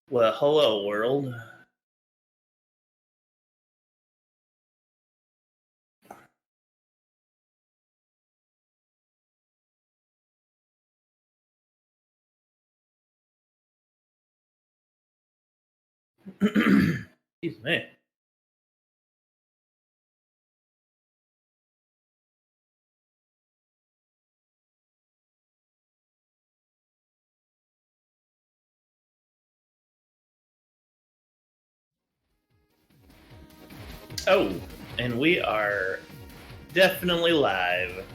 Well, hello, world. Excuse me. Oh, and we are definitely live.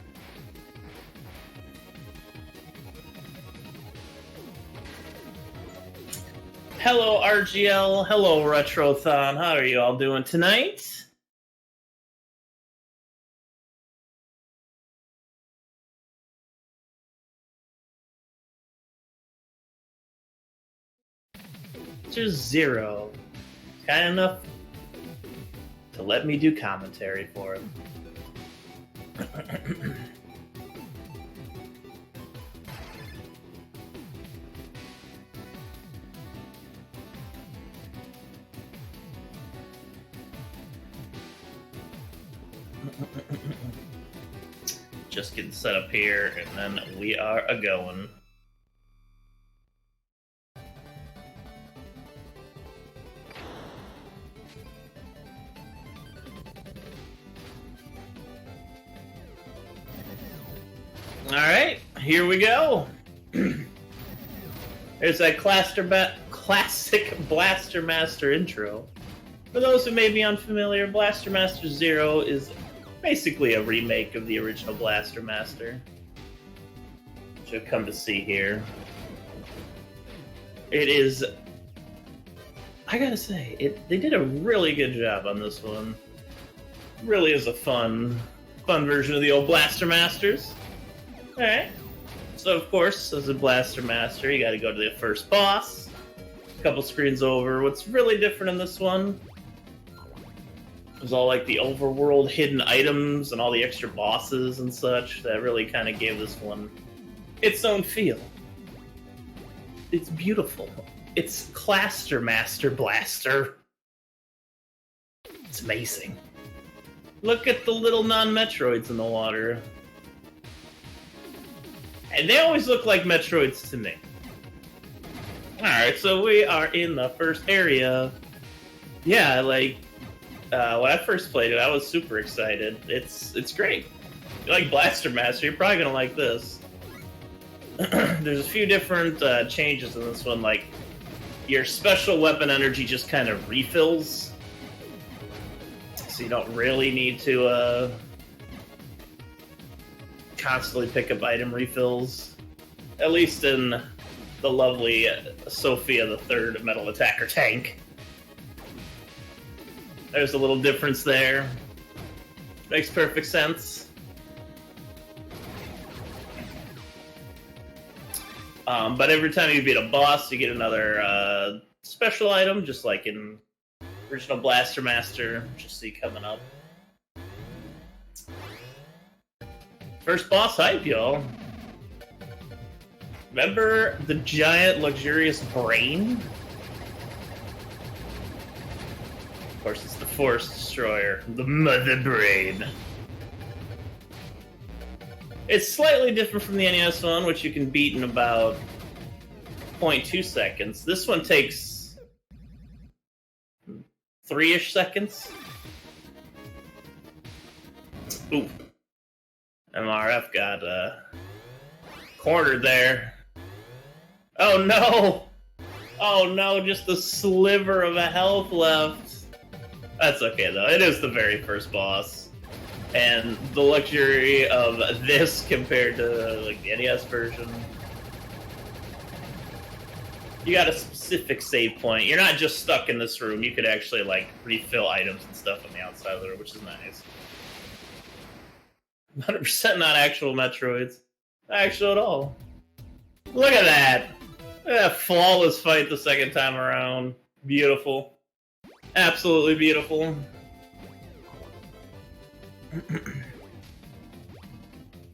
Hello, RGL. Hello, RETROTHON. How are you all doing tonight? Just zero. Kind enough to let me do commentary for him. Just getting set up here, and then we are a-going. Alright, here we go. There's that classic Blaster Master intro. For those who may be unfamiliar, Blaster Master Zero is basically a remake of the original Blaster Master, which you've come to see here. It is... I gotta say, they did a really good job on this one. Really is a fun version of the old Blaster Masters. Alright. So, of course, as a Blaster Master, you gotta go to the first boss. A couple screens over. What's really different in this one is all like the overworld hidden items and all the extra bosses and such that really kind of gave this one its own feel. It's beautiful. It's Cluster Master Blaster. It's amazing. Look at the little non-Metroids in the water. And they always look like Metroids to me. Alright, so we are in the first area. Yeah, like, when I first played it, I was super excited. It's great. If you like Blaster Master, you're probably gonna like this. There's a few different changes in this one, like, your special weapon energy just kind of refills. So you don't really need to, constantly pick up item refills, at least in the lovely Sophia the Third Metal Attacker tank. There's a little difference there. Makes perfect sense. But every time you beat a boss, you get another special item, just like in original Blaster Master, which you'll see coming up. First boss hype, y'all. Remember the giant, luxurious brain? Of course, it's the Force Destroyer, the Mother Brain. It's slightly different from the NES one, which you can beat in about 0.2 seconds. This one takes 3-ish seconds. Ooh. MRF got cornered there. Oh no! Oh no, just a sliver of a health left. That's okay though, it is the very first boss. And the luxury of this compared to like the NES version. You got a specific save point. You're not just stuck in this room, you could actually like refill items and stuff on the outside of the room, which is nice. 100% not actual Metroids. Not actual at all. Look at that! Look at that flawless fight the second time around. Beautiful. Absolutely beautiful.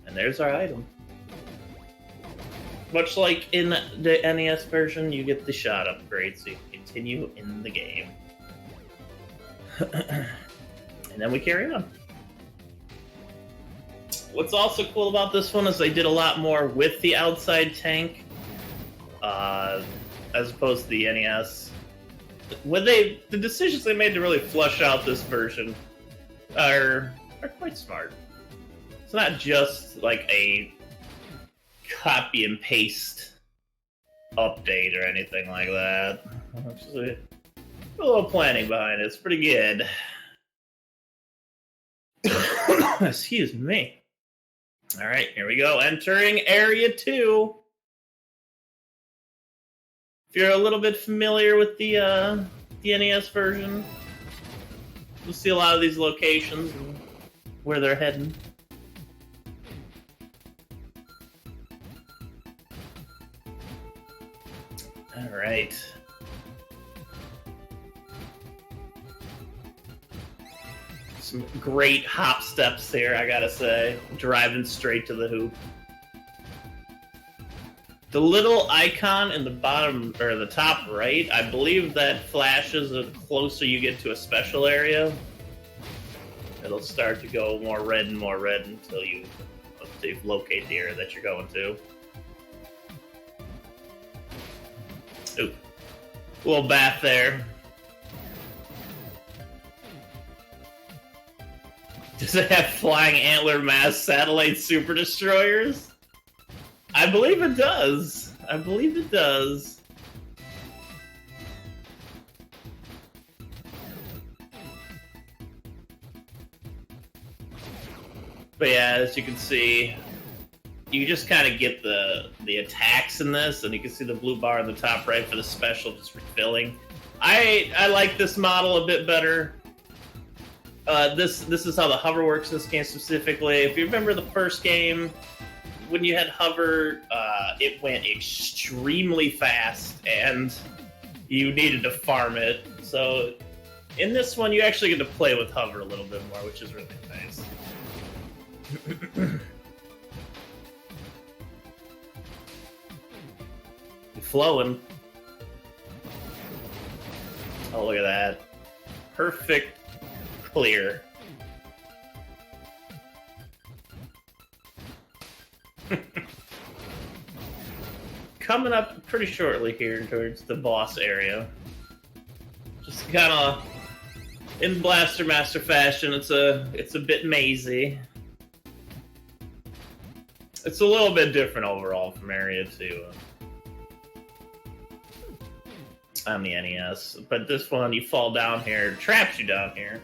And there's our item. Much like in the NES version, you get the shot upgrade, so you can continue in the game. And then we carry on. What's also cool about this one is they did a lot more with the outside tank, as opposed to the NES. The decisions they made to really flush out this version are quite smart. It's not just like a copy and paste update or anything like that. Actually, a little planning behind it. It's pretty good. Excuse me. Alright, here we go. Entering Area 2. If you're a little bit familiar with the NES version, you'll see a lot of these locations and where they're heading. Alright. Some great hop steps here, I gotta say. Driving straight to the hoop. The little icon in the bottom, or the top right, I believe that flashes the closer you get to a special area. It'll start to go more red until you locate the area that you're going to. Ooh. Little bath there. Does it have flying antler mass satellite super destroyers? I believe it does. I believe it does. But yeah, as you can see, you just kind of get the attacks in this, and you can see the blue bar in the top right for the special just refilling. I like this model a bit better. This is how the hover works in this game specifically. If you remember the first game, when you had hover, it went extremely fast, and you needed to farm it. So in this one, you actually get to play with hover a little bit more, which is really nice. Flowing. Oh, look at that. Perfect clear. Coming up pretty shortly here towards the boss area. Just kind of in Blaster Master fashion, it's a bit mazy. It's a little bit different overall from Area 2 on the NES, but this one you fall down here, traps you down here.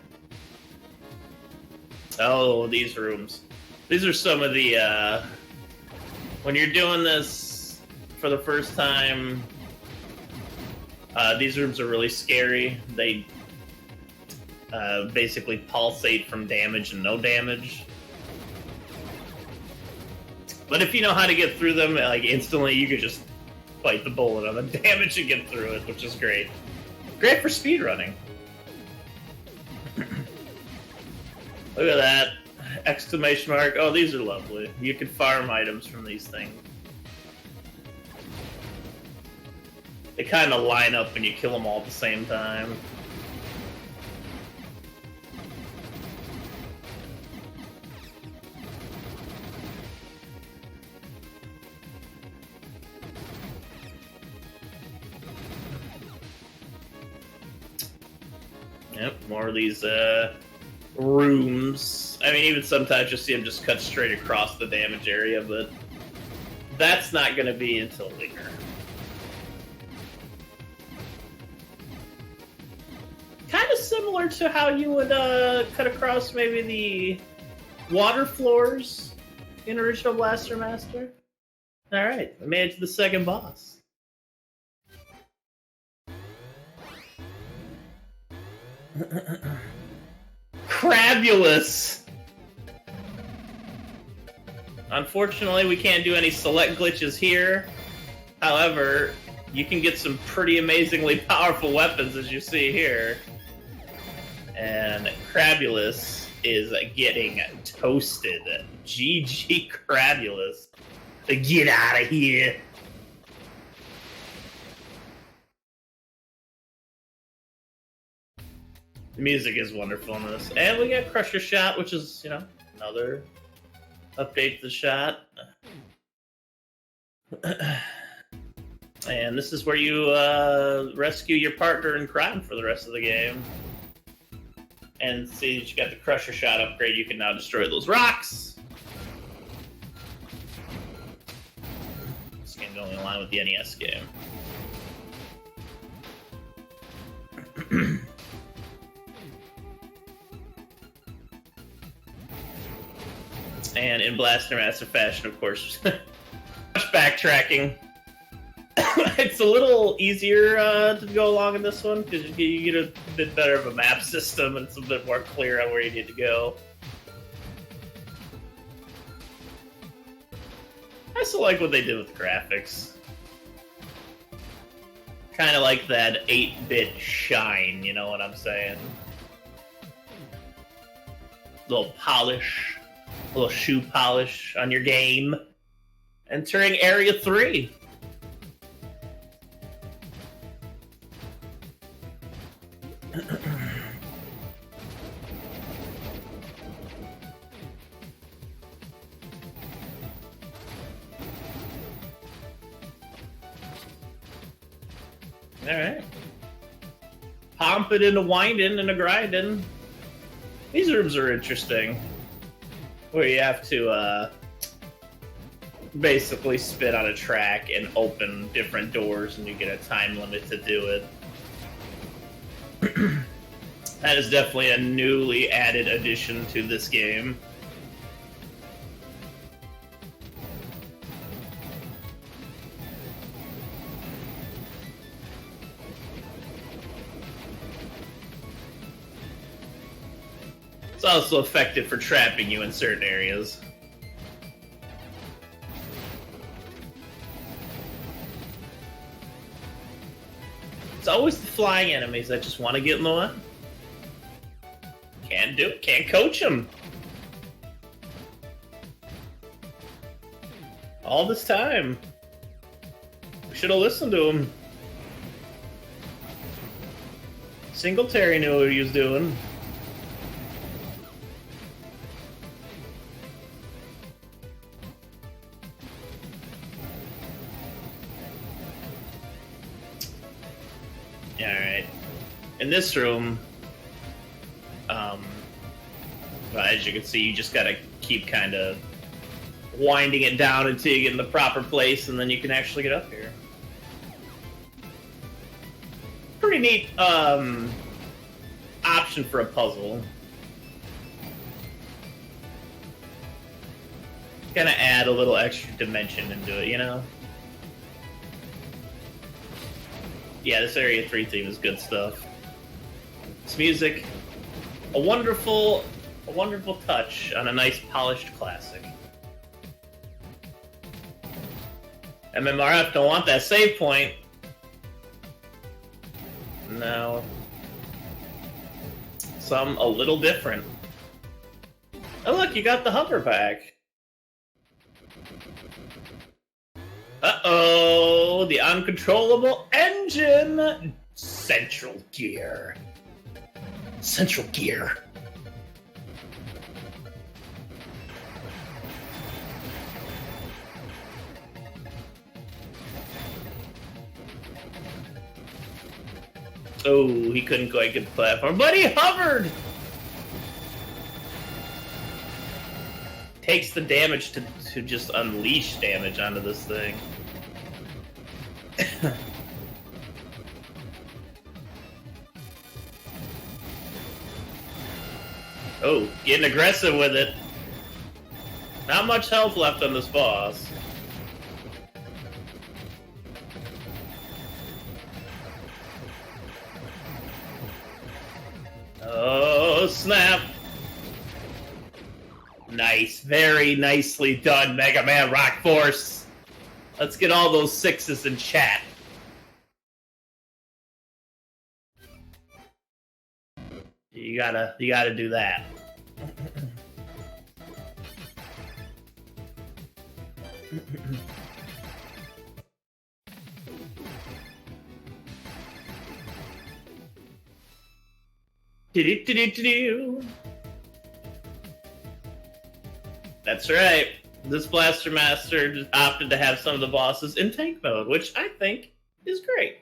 Oh, these rooms. These are some of the when you're doing this for the first time, these rooms are really scary. They basically pulsate from damage and no damage. But if you know how to get through them, like instantly, you could just bite the bullet on the damage and get through it, which is great. Great for speedrunning. Look at that. Exclamation mark. Oh, these are lovely. You can farm items from these things. They kind of line up when you kill them all at the same time. Yep, more of these rooms. I mean, even sometimes you'll see them just cut straight across the damage area, but that's not going to be until later. Kind of similar to how you would cut across maybe the water floors in original Blaster Master. Alright, we made it to the second boss. Crabulous! Unfortunately, we can't do any select glitches here. However, you can get some pretty amazingly powerful weapons, as you see here. And Crabulous is getting toasted. GG Crabulous. Get out of here. The music is wonderful in this. And we got Crusher Shot, which is, you know, another update to the shot. And this is where you rescue your partner in crime for the rest of the game. And see that you got the Crusher Shot upgrade, you can now destroy those rocks. This game's going in line with the NES game. And in Blaster Master fashion, of course, much backtracking. It's a little easier to go along in this one because you get a bit better of a map system and it's a bit more clear on where you need to go. I still like what they did with the graphics. Kind of like that 8-bit shine, you know what I'm saying? Little polish. A little shoe polish on your game. Entering Area 3. Alright. Pomping and a winding and a grinding. These rooms are interesting. Where you have to basically spin on a track and open different doors and you get a time limit to do it. That is definitely a newly added addition to this game. It's also effective for trapping you in certain areas. It's always the flying enemies that just want to get in the way. Can't do it. Can't coach them. All this time. We should have listened to him. Singletary knew what he was doing. Alright. In this room, as you can see, you just gotta keep kind of winding it down until you get in the proper place, and then you can actually get up here. Pretty neat option for a puzzle. Kind of add a little extra dimension into it, you know? Yeah, this Area 3 theme is good stuff. This music, a wonderful touch on a nice polished classic. MMRF don't want that save point. No. Some a little different. Oh look, you got the hover back. Uh-oh, the uncontrollable engine! Central gear. Central gear. Oh, he couldn't quite get the platform, but he hovered! Takes the damage to just unleash damage onto this thing. Oh, getting aggressive with it. Not much health left on this boss. Oh, snap. Nice, very nicely done, MegaManRockForce. Let's get all those 6s in chat. You gotta do that. That's right. This Blaster Master just opted to have some of the bosses in tank mode, which I think is great.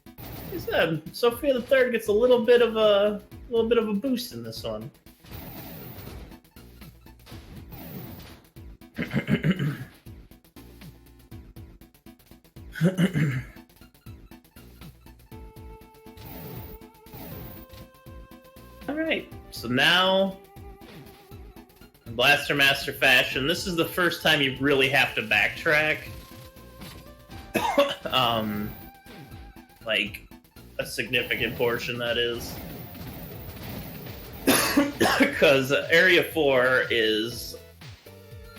Like I said, Sophia the Third gets a little bit of a boost in this one. Alright, so now, in Blaster Master fashion, this is the first time you really have to backtrack. Like, a significant portion, that is. Because Area 4 is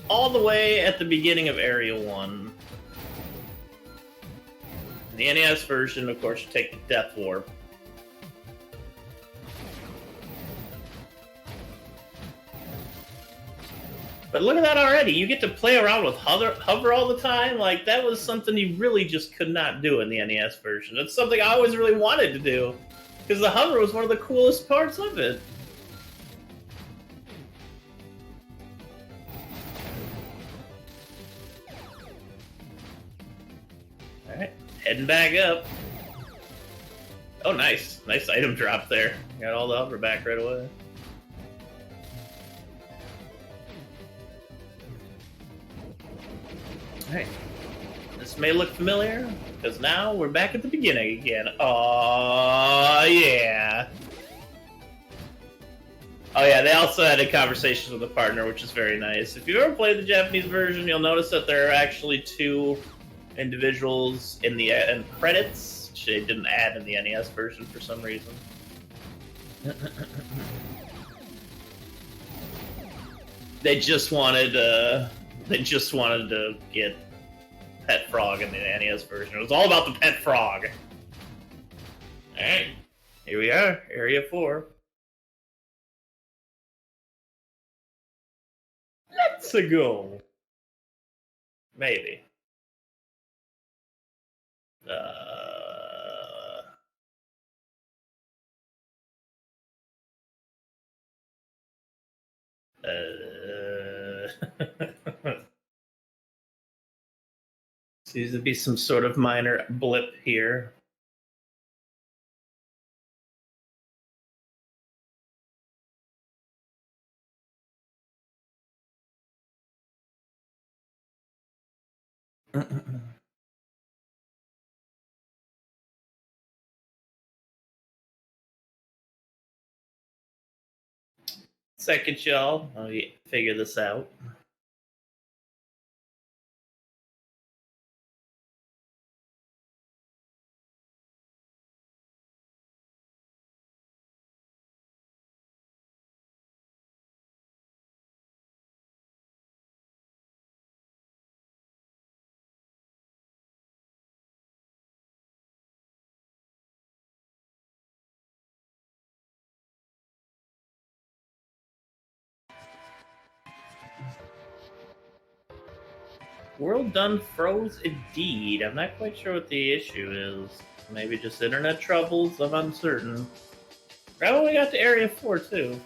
all the way at the beginning of Area 1. In the NES version, of course, you take the Death Warp. But look at that already. You get to play around with hover all the time. Like, that was something you really just could not do in the NES version. It's something I always really wanted to do, because the hover was one of the coolest parts of it. Alright, heading back up. Oh, nice. Nice item drop there. Got all the hover back right away. Alright. This may look familiar, because now we're back at the beginning again. Oh yeah. Oh yeah, they also had a conversation with a partner, which is very nice. If you've ever played the Japanese version, you'll notice that there are actually two individuals in the end credits, which they didn't add in the NES version for some reason. They just wanted to get Pet Frog in the NES version. It was all about the Pet Frog. Alright, here we are, Area 4. Let's go. Maybe. Seems to be some sort of minor blip here. Second, y'all. Let me figure this out. World done froze indeed. I'm not quite sure what the issue is. Maybe just internet troubles? I'm uncertain. Right when we got to Area 4, too.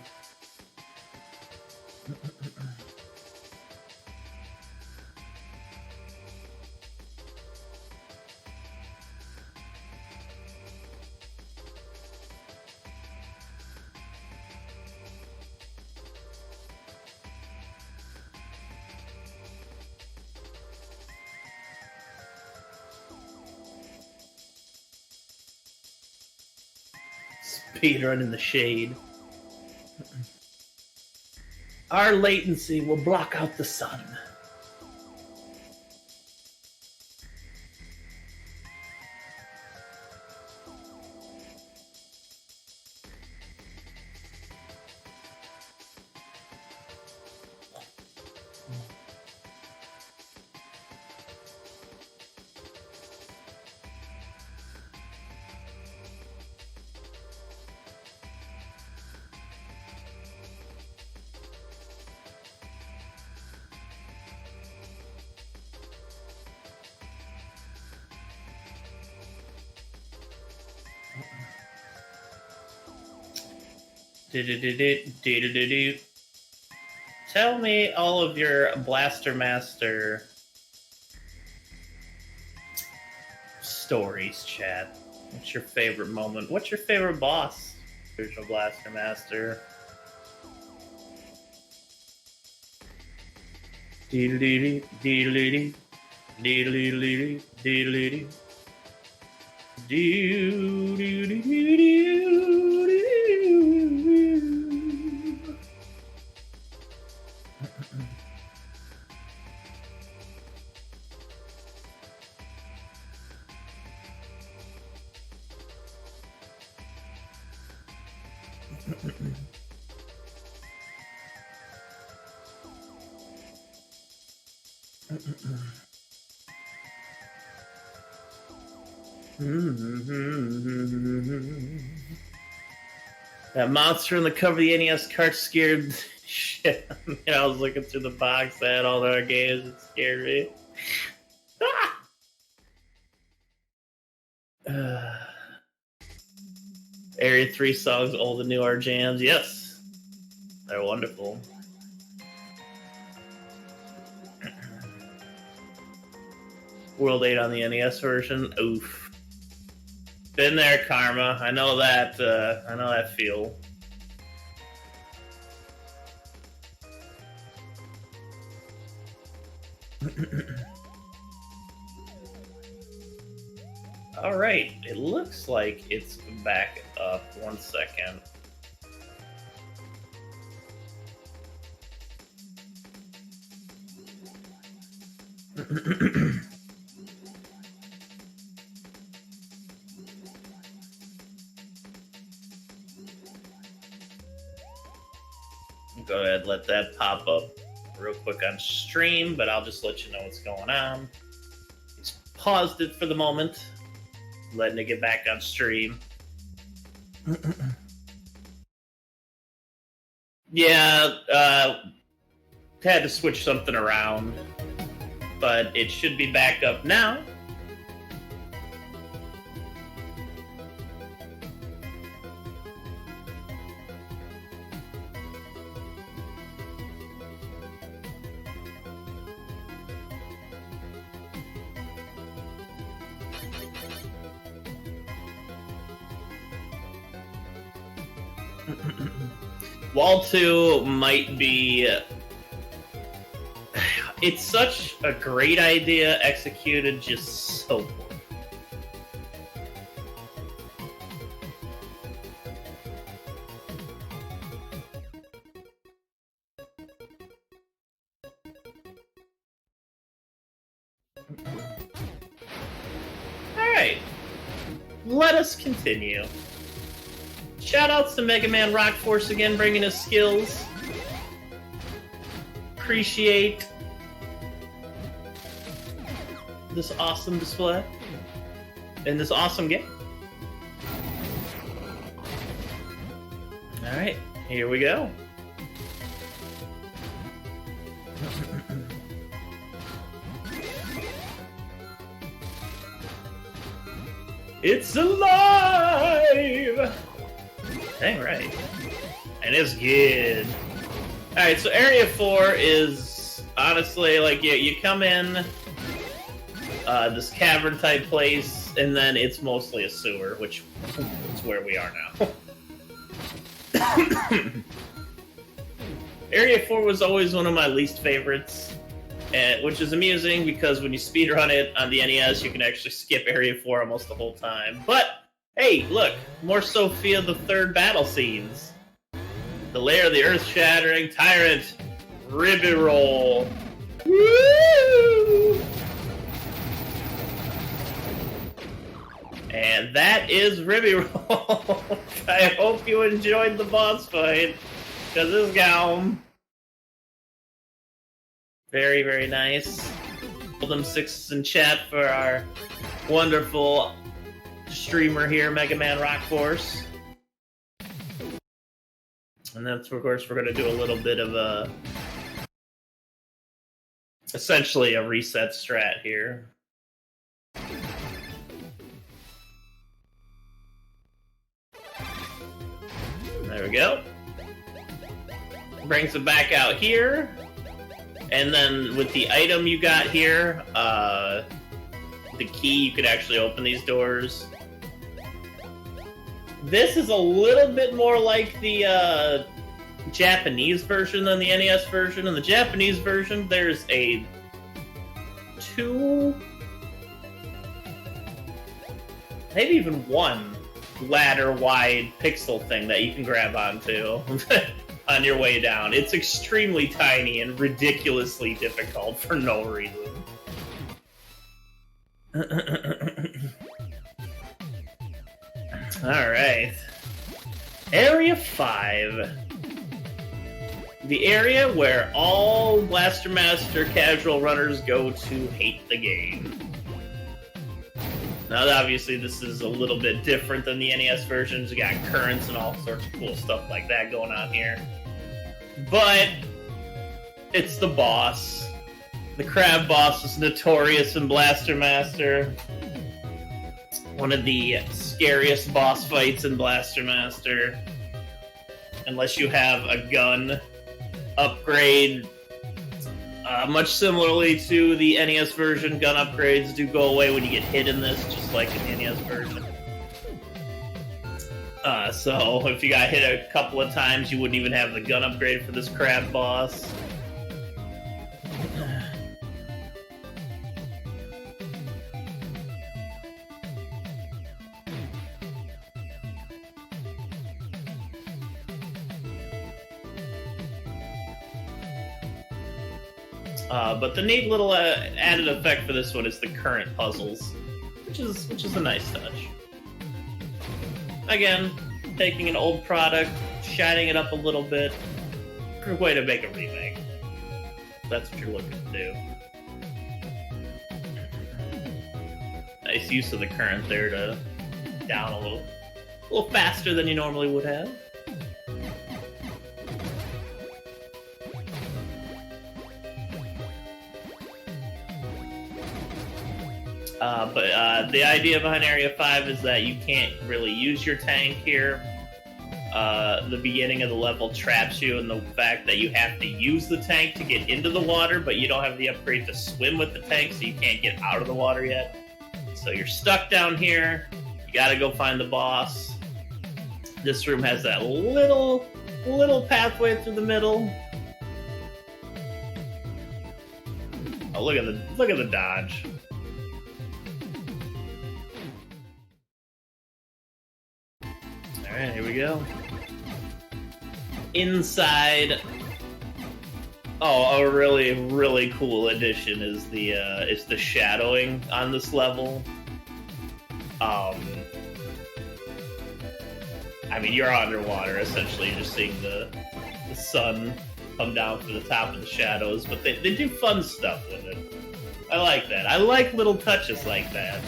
Speedrun in the shade. Our latency will block out the sun. Tell me all of your Blaster Master stories, chat. What's your favorite moment? What's your favorite boss? Original Blaster Master. That monster on the cover of the NES cart scared the shit out of me. I was looking through the box that had all our games. It scared me. Area 3 songs, old and new are jams. Yes, they're wonderful. World 8 on the NES version. Oof. Been there, Karma. I know that. I know that feel. All right. It looks like it's back up. 1 second. Go ahead, let that pop up real quick on stream, but I'll just let you know what's going on. Just paused it for the moment, letting it get back on stream. Yeah, had to switch something around, but it should be back up now. Wall 2 might be... It's such a great idea, executed just so poor. Alright. Let us continue. Shoutouts to MegaManRockForce again, bringing us skills. Appreciate this awesome display and this awesome game. Alright, here we go. It's alive! Dang right. And it's good. Alright, so Area 4 is honestly like you come in this cavern type place, and then it's mostly a sewer, which is where we are now. Area 4 was always one of my least favorites, which is amusing because when you speedrun it on the NES, you can actually skip Area 4 almost the whole time. But hey, look, more Sophia the Third battle scenes. The lair of the earth-shattering tyrant, Ribby Roll. Woo! And that is Ribby Roll. I hope you enjoyed the boss fight, because it's gone. Very, very nice. Hold them sixes in chat for our wonderful streamer here, MegaManRockForce. And then, of course, we're going to do a little bit of a... essentially a reset strat here. There we go. brings it back out here. And then with the item you got here, the key, you could actually open these doors. This is a little bit more like the Japanese version than the NES version. In the Japanese version, there's a 2, maybe even 1 ladder-wide pixel thing that you can grab onto on your way down. It's extremely tiny and ridiculously difficult for no reason. Alright. Area 5. The area where all Blaster Master casual runners go to hate the game. Now, obviously, this is a little bit different than the NES versions. You got currents and all sorts of cool stuff like that going on here. But it's the boss. The crab boss is notorious in Blaster Master. One of the scariest boss fights in Blaster Master. Unless you have a gun upgrade. Much similarly to the NES version, gun upgrades do go away when you get hit in this, just like in the NES version. So if you got hit a couple of times, you wouldn't even have the gun upgrade for this crab boss. But the neat little added effect for this one is the current puzzles, which is a nice touch. Again, taking an old product, shining it up a little bit, good way to make a remake. That's what you're looking to do. Nice use of the current there to down a little faster than you normally would have. But the idea behind Area 5 is that you can't really use your tank here. The beginning of the level traps you in the fact that you have to use the tank to get into the water, but you don't have the upgrade to swim with the tank, so you can't get out of the water yet. So you're stuck down here. You gotta go find the boss. This room has that little pathway through the middle. Oh, look at the dodge. Alright, here we go. Inside. Oh, a really cool addition is the shadowing on this level. I mean, you're underwater, essentially. You're just seeing the sun come down from the top of the shadows, but they do fun stuff with it. I like that. I like little touches like that.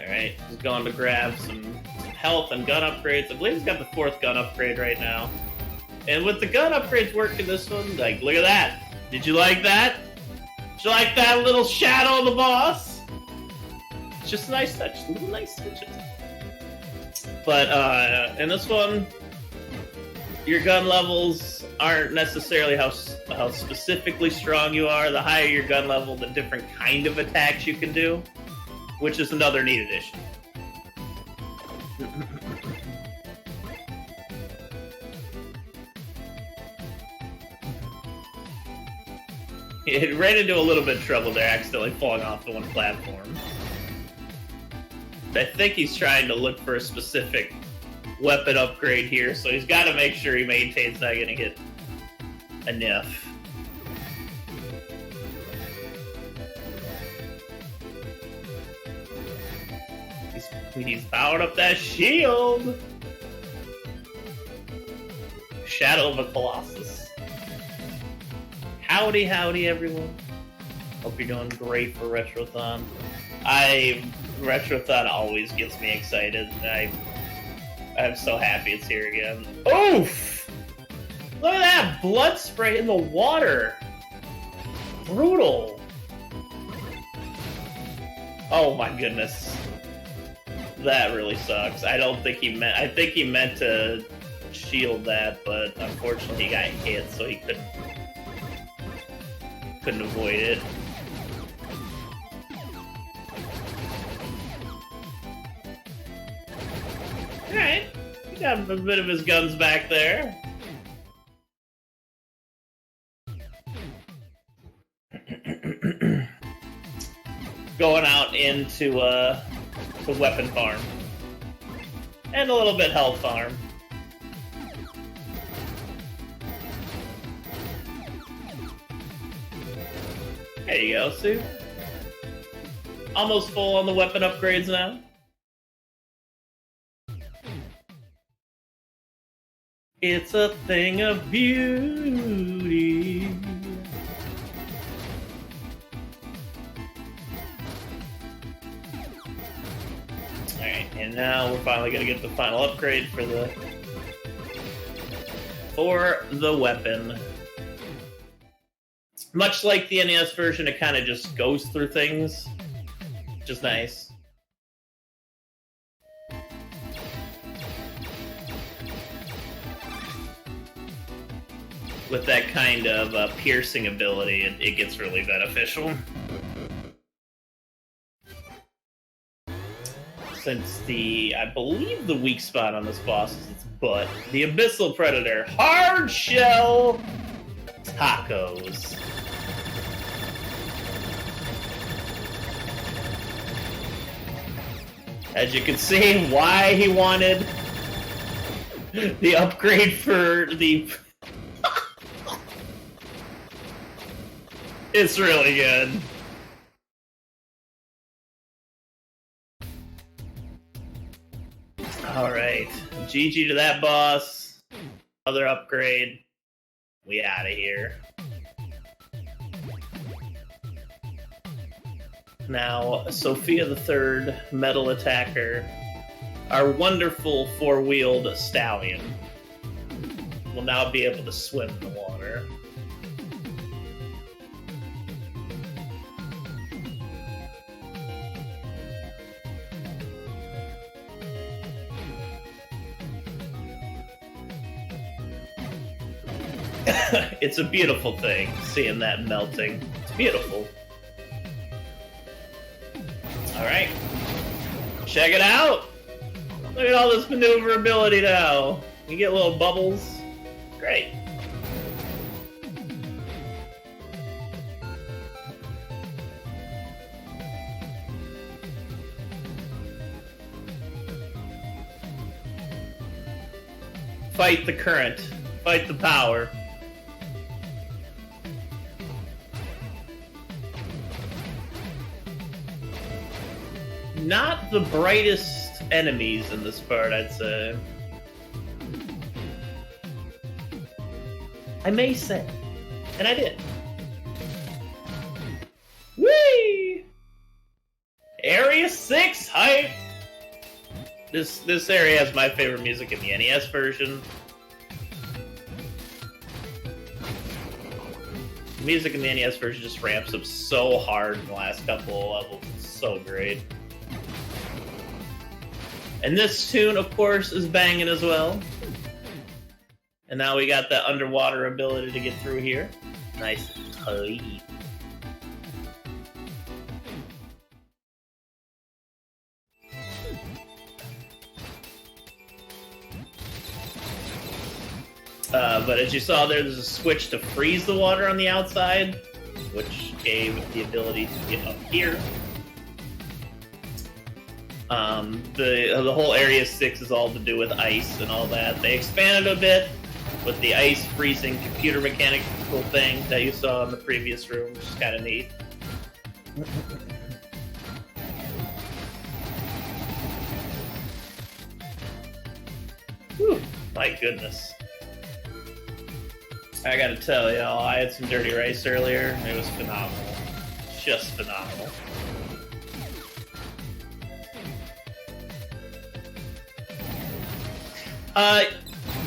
Alright, he's going to grab some health and gun upgrades. I believe he's got the 4th gun upgrade right now. And with the gun upgrades working this one, like, look at that. Did you like that? Did you like that little shadow of the boss? It's just a nice touch, little nice touches. But in this one, your gun levels aren't necessarily how specifically strong you are. The higher your gun level, the different kind of attacks you can do, which is another neat addition. It ran into a little bit of trouble there, accidentally falling off the one platform. I think he's trying to look for a specific weapon upgrade here, so he's got to make sure he maintains not getting hit enough. He's powered up that shield! Shadow of a Colossus. Howdy, everyone. Hope you're doing great for RETROTHON. RETROTHON always gets me excited. I'm so happy it's here again. Oof! Look at that blood spray in the water! Brutal! Oh my goodness. That really sucks. I don't think he meant... I think he meant to shield that, but unfortunately he got hit, so he couldn't avoid it. Alright. He got a bit of his guns back there. Going out into the weapon farm. And a little bit health farm. There you go, see? Almost full on the weapon upgrades now. It's a thing of beauty. Alright, and now we're finally gonna get the final upgrade for the weapon. Much like the NES version, it kind of just goes through things, which is nice. With that kind of piercing ability, it gets really beneficial. Since I believe the weak spot on this boss is its butt. The Abyssal Predator, Hard Shell Tacos. As you can see, why he wanted the upgrade for the... It's really good. Alright, GG to that boss. Other upgrade. We out of here. Now, Sophia the Third, Metal Attacker, our wonderful four-wheeled stallion, will now be able to swim in the water. It's a beautiful thing, seeing that melting. It's beautiful. Alright. Check it out! Look at all this maneuverability now. You get little bubbles. Great. Fight the current. Fight the power. Not the brightest enemies in this part, I'd say. I may say. And I did. Whee! Area 6 hype! This area has my favorite music in the NES version. The music in the NES version just ramps up so hard in the last couple of levels. It's so great. And this tune, of course, is banging as well. And now we got that underwater ability to get through here. Nice and tight. But as you saw there's a switch to freeze the water on the outside, which gave the ability to get up here. The whole Area 6 is all to do with ice and all that. They expanded a bit with the ice freezing computer mechanical thing that you saw in the previous room, which is kind of neat. Whew, my goodness. I gotta tell y'all, I had some dirty rice earlier. It was phenomenal. Just phenomenal.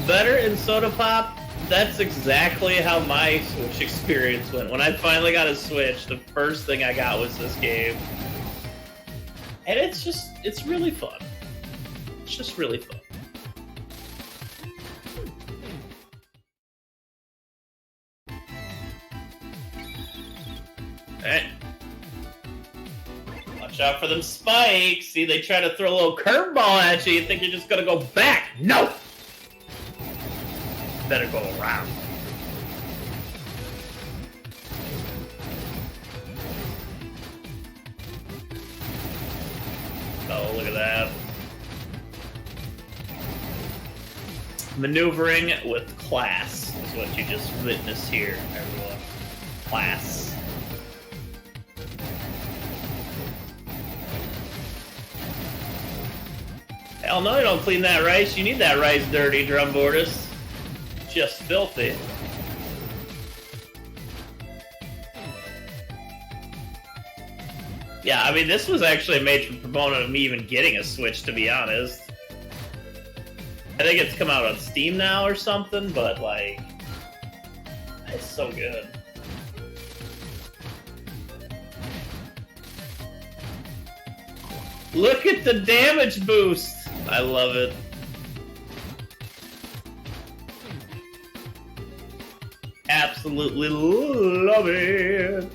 Better in Soda Pop, that's exactly how my Switch experience went. When I finally got a Switch, the first thing I got was this game. And it's really fun. It's just really fun. Alright. Watch out for them spikes. See, they try to throw a little curveball at you. You think you're just gonna go back. No! Better go around. Oh, look at that. Maneuvering with class is what you just witnessed here, everyone. Class. Hell no, you don't clean that rice. You need that rice dirty, Drumboardus. Just filthy. Yeah, I mean, this was actually a major proponent of me even getting a Switch, to be honest. I think it's come out on Steam now or something, but, like, it's so good. Look at the damage boost! I love it. Absolutely love it!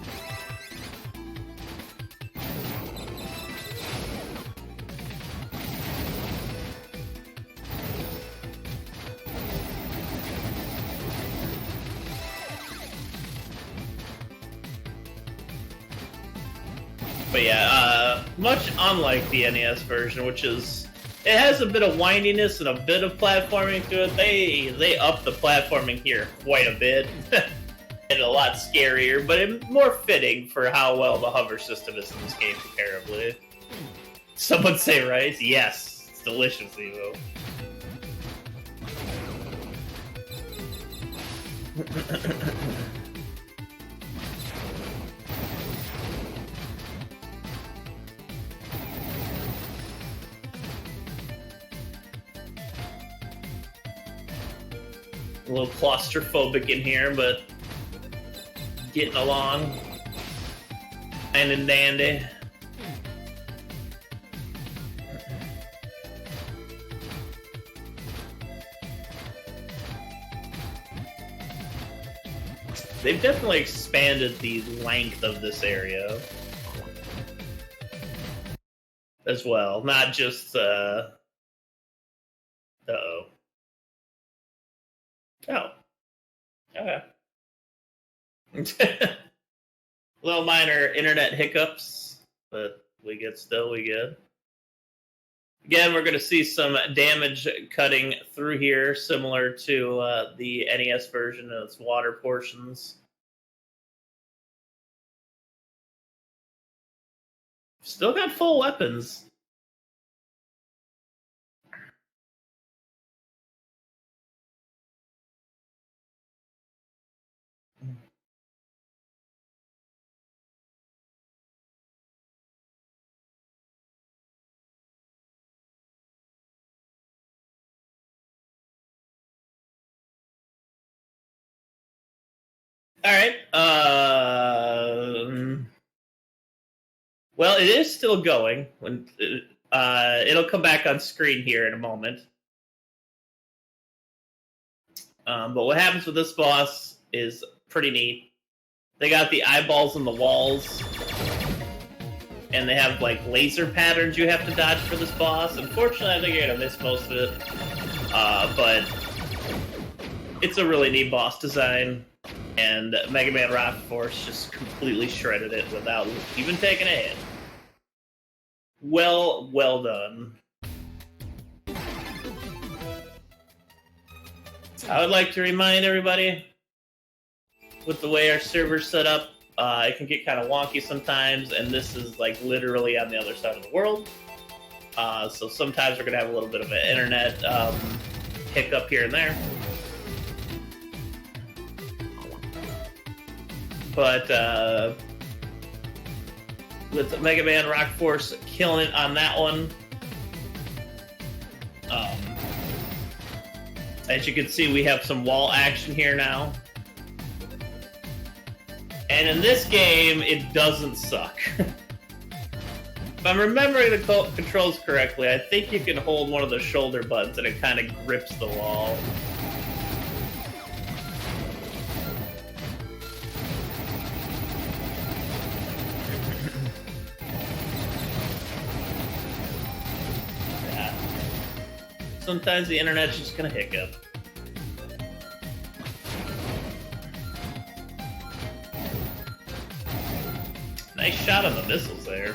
But yeah, much unlike the NES version, which is, it has a bit of windiness and a bit of platforming to it. They upped the platforming here quite a bit. And a lot scarier, but more fitting for how well the hover system is in this game comparably. Someone say rice? Yes, it's delicious, Evo. A little claustrophobic in here, but getting along. And dandy. They've definitely expanded the length of this area as well, not just uh-oh. Oh. Okay. Little minor internet hiccups, but we get. Again, we're going to see some damage cutting through here, similar to the NES version of its water portions. Still got full weapons. All right. Well, it is still going. When it'll come back on screen here in a moment. But what happens with this boss is pretty neat. They got the eyeballs on the walls, and they have like laser patterns you have to dodge for this boss. Unfortunately, I think you're gonna miss most of it. But it's a really neat boss design. And MegaManRockForce just completely shredded it without even taking a hit. Well done. I would like to remind everybody, with the way our server's set up, it can get kind of wonky sometimes, and this is like literally on the other side of the world. So sometimes we're going to have a little bit of an internet hiccup here and there. But with MegaManRockForce killing it on that one, as you can see, we have some wall action here now. And in this game, it doesn't suck. I'm remembering the controls correctly, I think you can hold one of the shoulder buttons and it kind of grips the wall. Yeah. Sometimes the internet's just gonna hiccup. Nice shot on the missiles there.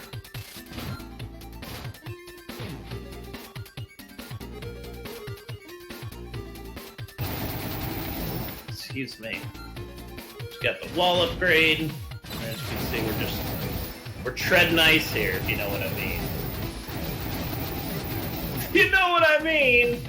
Excuse me. Just got the wall upgrade. And as you can see, we're treading ice here, if you know what I mean. You know what I mean!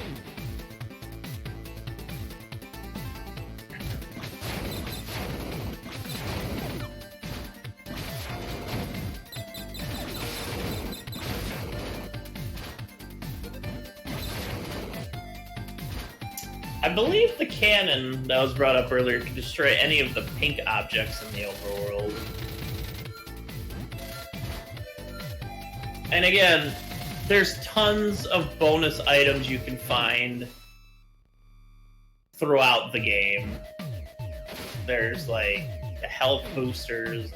I believe the cannon that was brought up earlier can destroy any of the pink objects in the overworld. And again, there's tons of bonus items you can find throughout the game. There's like the health boosters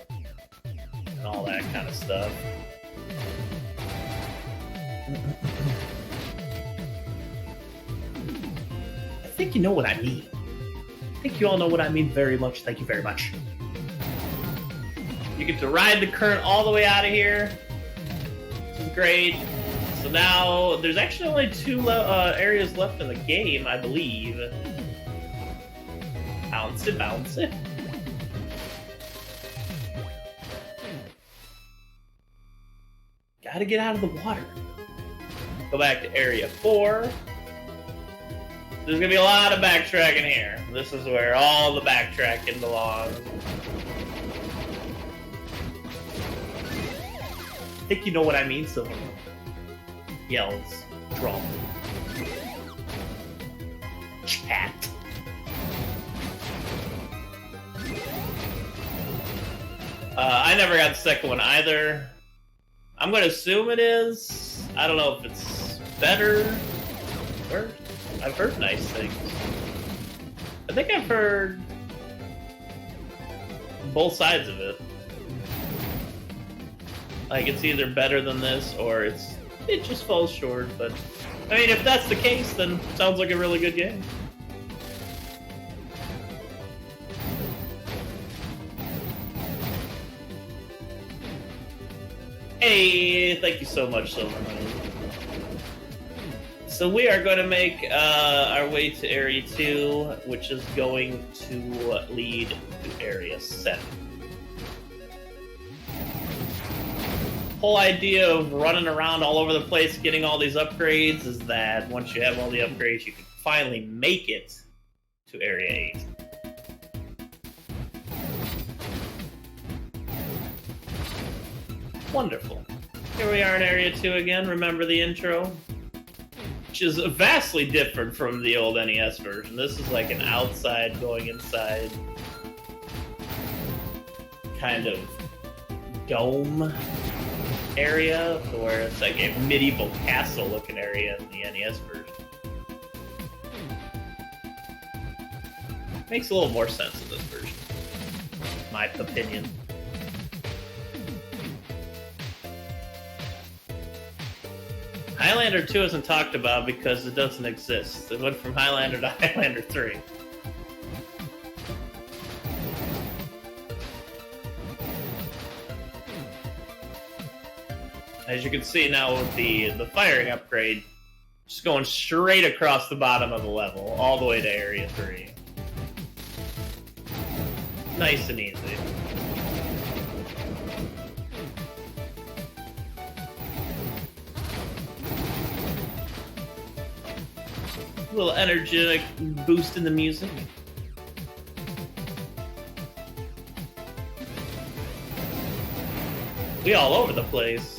and all that kind of stuff. I think you know what I mean. I think you all know what I mean very much. Thank you very much. You get to ride the current all the way out of here. This is great. So now, there's actually only 2 areas left in the game, I believe. Bounce it, bounce it. Gotta get out of the water. Go back to Area 4. There's gonna be a lot of backtracking here. This is where all the backtracking belongs. I think you know what I mean, Silver. Yells. Drum. Chat. I never got the second one either. I'm gonna assume it is. I don't know if it's better or I've heard nice things. I think I've heard both sides of it. Like, it's either better than this, or it just falls short, but... I mean, if that's the case, then it sounds like a really good game. Hey, thank you so much, Silverman. So we are going to make our way to Area 2, which is going to lead to Area 7. Whole idea of running around all over the place getting all these upgrades is that once you have all the upgrades, you can finally make it to Area 8. Wonderful. Here we are in Area 2 again. Remember the intro? Which is vastly different from the old NES version. This is like an outside going inside kind of dome area, where it's like a medieval castle looking area in the NES version. Makes a little more sense in this version, my opinion. Highlander 2 isn't talked about because it doesn't exist. It went from Highlander to Highlander 3. As you can see now with the firing upgrade, just going straight across the bottom of the level, all the way to Area 3. Nice and easy. A little energetic boost in the music. We all over the place.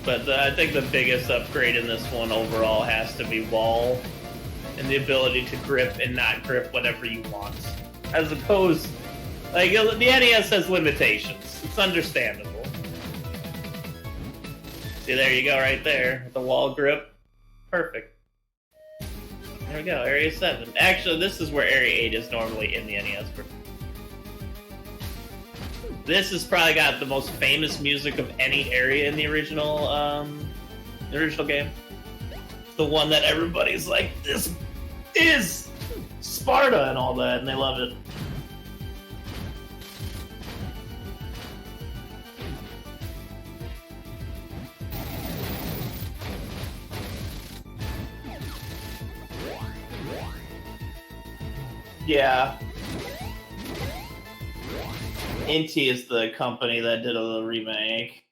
But I think the biggest upgrade in this one overall has to be wall and the ability to grip and not grip whatever you want. As opposed Like, the NES has limitations. It's understandable. See, there you go, right there. The wall grip. Perfect. There we go, Area 7. Actually, this is where Area 8 is normally in the NES. This has probably got the most famous music of any area in the original game. The one that everybody's like, this is Sparta and all that, and they love it. Yeah. Inti is the company that did a remake.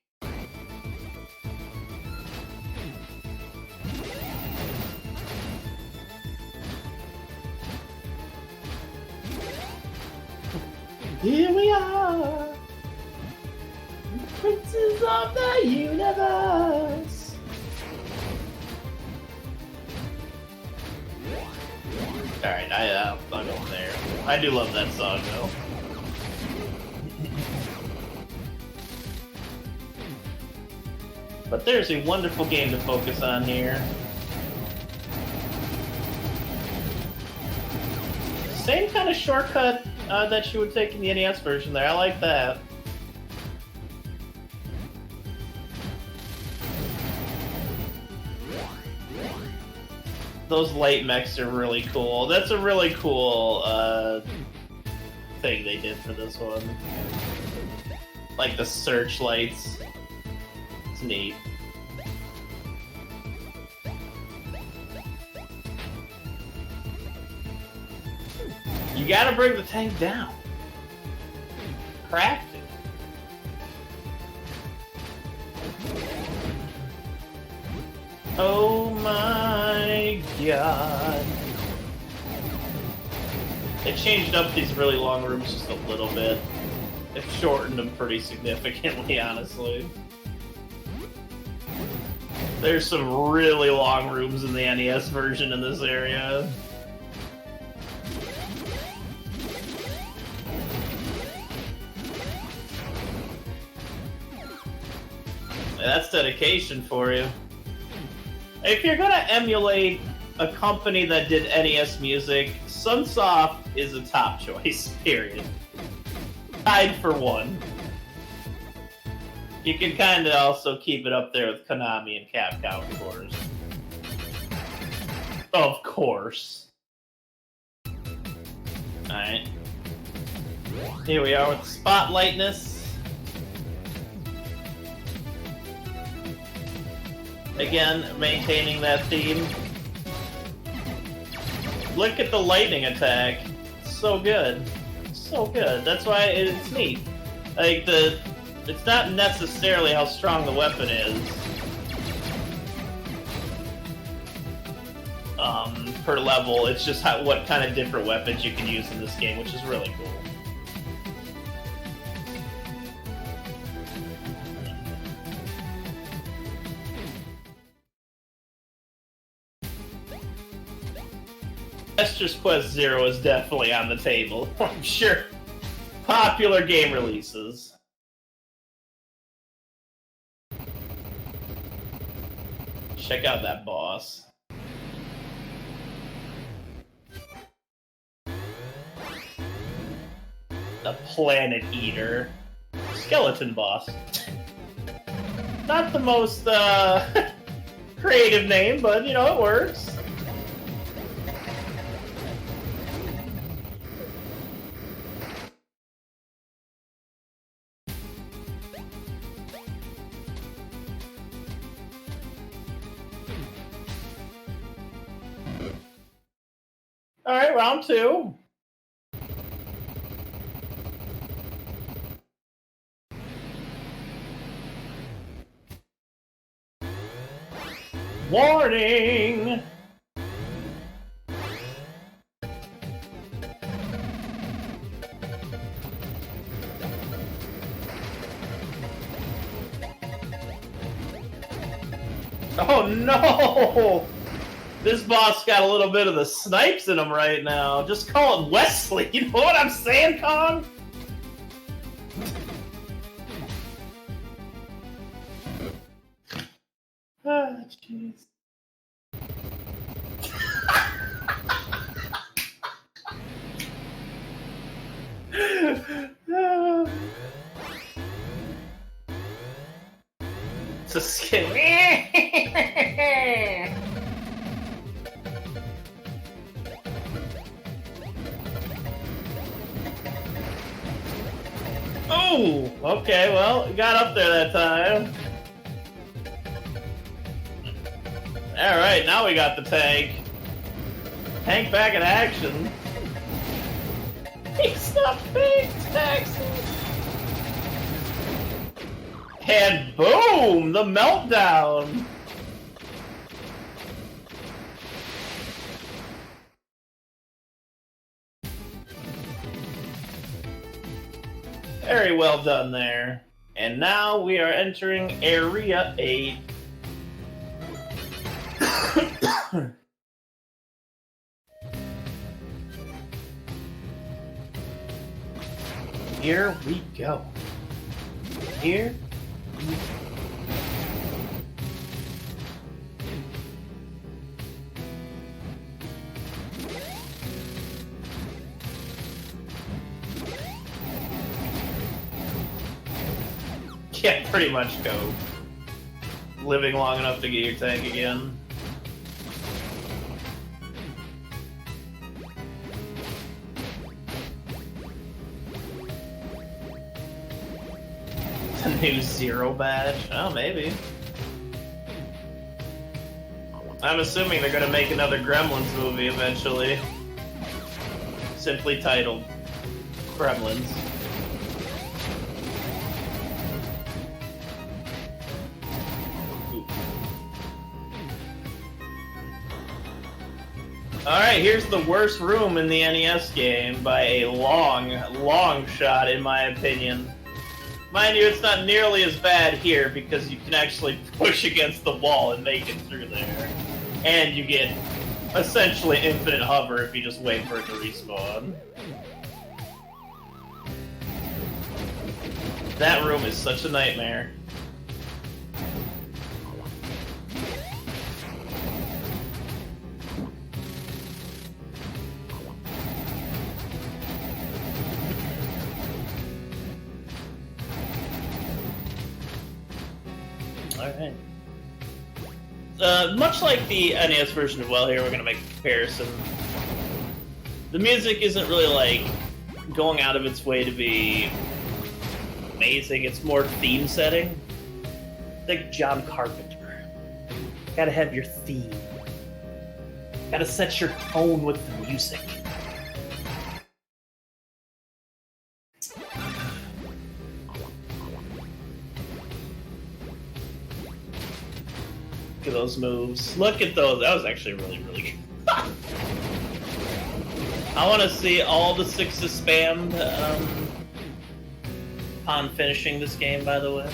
Here we are, princes of the universe. Alright, I'll go there. I do love that song, though. But there's a wonderful game to focus on here. Same kind of shortcut that you would take in the NES version there. I like that. Those light mechs are really cool. That's a really cool thing they did for this one. Like the searchlights. It's neat. You gotta bring the tank down. Craft it. Oh my god. They changed up these really long rooms just a little bit. It shortened them pretty significantly, honestly. There's some really long rooms in the NES version in this area. That's dedication for you. If you're gonna emulate a company that did NES music, Sunsoft is a top choice, period. Tied for one. You can kind of also keep it up there with Konami and Capcom, of course. Of course. Alright. Here we are with Spotlightness. Again, maintaining that theme. Look at the lightning attack. So good. So good. That's why it's neat. Like, it's not necessarily how strong the weapon is. Per level, it's just what kind of different weapons you can use in this game, which is really cool. Chester's Quest Zero is definitely on the table. I'm sure. Popular game releases. Check out that boss. The Planet Eater. Skeleton boss. Not the most creative name, but you know, it works. Alright, round two. Warning! Oh no! This boss got a little bit of the snipes in him right now. Just call it Wesley. You know what I'm saying, Kong? jeez. It's a skin. Oh, okay, well, it got up there that time. Alright, now we got the tank. Tank back in action. He's not big, Texas. And boom! The meltdown! Very well done there. And now we are entering Area 8. Here we go. Here we go. Yeah, pretty much go. Living long enough to get your tank again. A new Zero badge? Oh, maybe. I'm assuming they're gonna make another Gremlins movie eventually. Simply titled Gremlins. Alright, here's the worst room in the NES game by a long shot, in my opinion. Mind you, it's not nearly as bad here because you can actually push against the wall and make it through there. And you get essentially infinite hover if you just wait for it to respawn. That room is such a nightmare. Alright. Much like the NES version of Well, here we're gonna make a comparison. The music isn't really like going out of its way to be amazing, it's more theme setting. Like John Carpenter. Gotta have your theme. Gotta set your tone with the music. Look at those moves. Look at those. That was actually really good. I want to see all the sixes spammed upon finishing this game, by the way.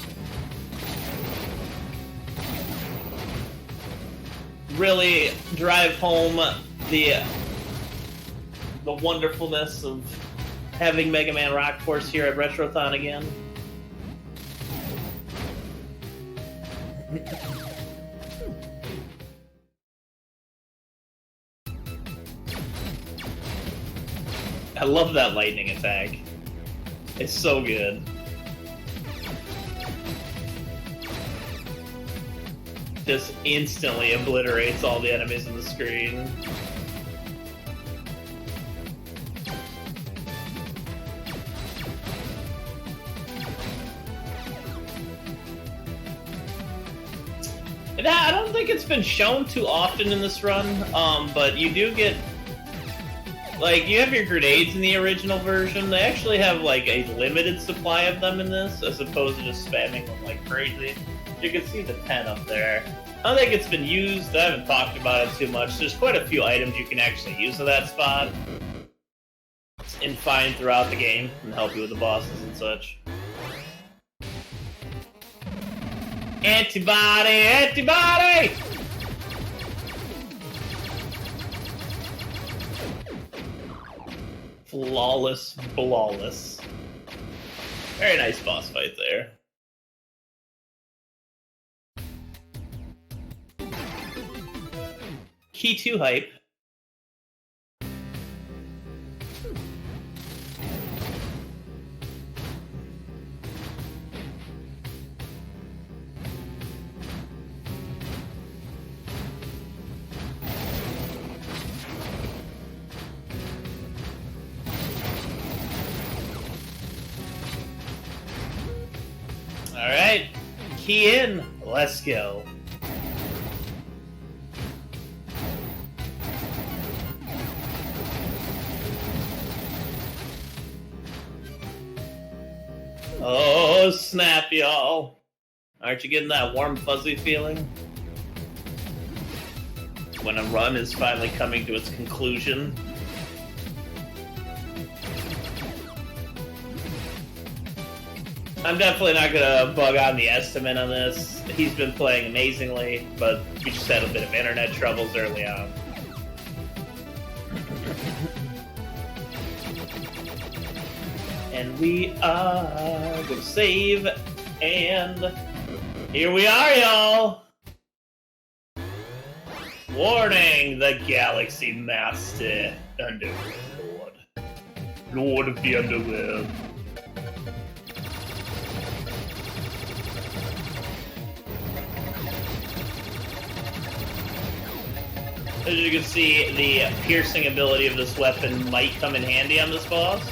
Really drive home the wonderfulness of having MegaManRockForce here at RETROTHON again. I love that lightning attack. It's so good. Just instantly obliterates all the enemies on the screen. And I don't think it's been shown too often in this run, but you do get... Like, you have your grenades in the original version. They actually have, like, a limited supply of them in this, as opposed to just spamming them like crazy. You can see the 10 up there. I don't think it's been used. I haven't talked about it too much. There's quite a few items you can actually use in that spot and find throughout the game and help you with the bosses and such. Antibody! Antibody! Flawless, flawless. Very nice boss fight there. Key 2 hype. Alright, key in, let's go. Oh, snap, y'all. Aren't you getting that warm, fuzzy feeling? When a run is finally coming to its conclusion. I'm definitely not gonna bug on the estimate on this. He's been playing amazingly, but we just had a bit of internet troubles early on. And we are gonna save, and here we are, y'all! Warning, the Galaxy Master Underworld. Lord of the Underworld. As you can see, the piercing ability of this weapon might come in handy on this boss.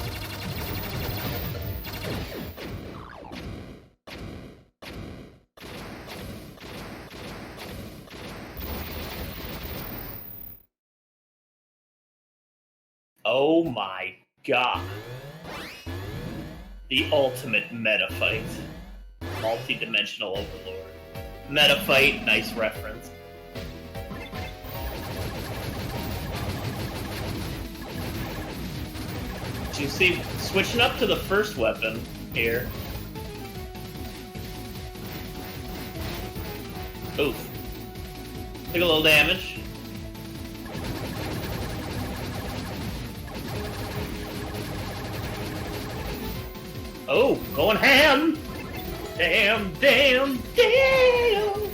Oh my god. The ultimate meta fight. Multi-dimensional overlord. Meta fight, nice reference. You see, switching up to the first weapon here. Oof. Took a little damage. Oh, going ham! Damn, damn, damn!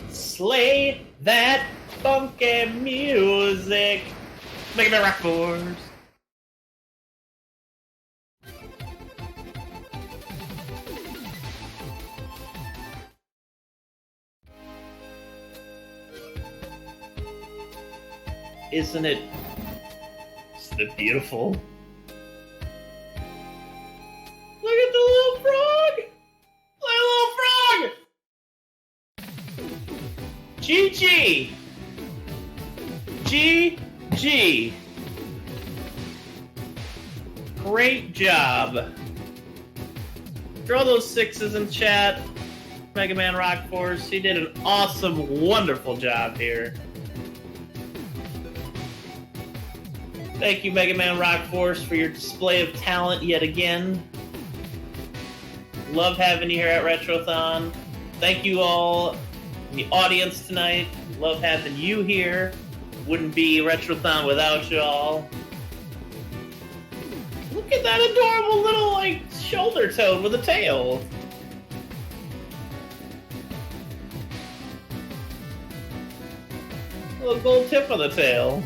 Slay that funky music! MegaManRockForce! Isn't it beautiful? Look at the little frog! Look at the little frog! GG! GG! Great job. Throw those sixes in chat. MegaManRockForce, he did an awesome, wonderful job here. Thank you, MegaManRockForce, for your display of talent yet again. Love having you here at RETROTHON. Thank you all in the audience tonight. Love having you here. Wouldn't be RETROTHON without y'all. Look at that adorable little, like, shoulder toad with a tail. A little gold tip on the tail.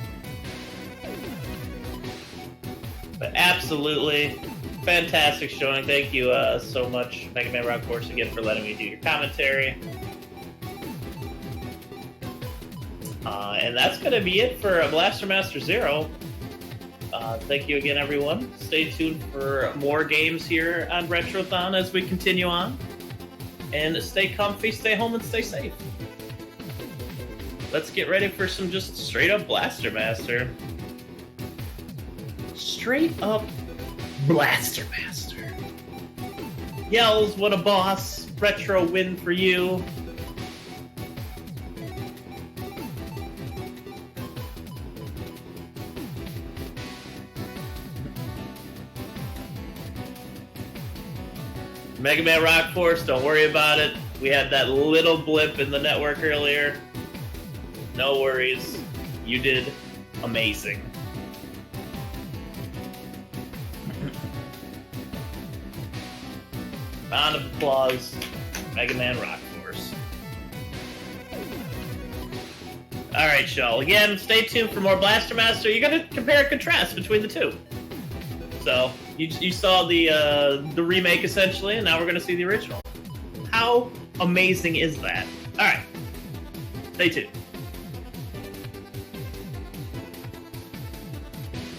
But absolutely fantastic showing. Thank you so much, MegaManRockForce, again for letting me do your commentary. And that's going to be it for Blaster Master Zero. Thank you again, everyone. Stay tuned for more games here on RETROTHON as we continue on. And stay comfy, stay home, and stay safe. Let's get ready for some just straight up Blaster Master. Straight up Blaster Master. Yells, what a boss. Retro win for you. MegaManRockForce, don't worry about it. We had that little blip in the network earlier. No worries. You did amazing. Round of applause, MegaManRockForce. All right, y'all. Again, stay tuned for more Blaster Master. You're gonna compare and contrast between the two. So you saw the remake essentially, and now we're gonna see the original. How amazing is that? All right, stay tuned.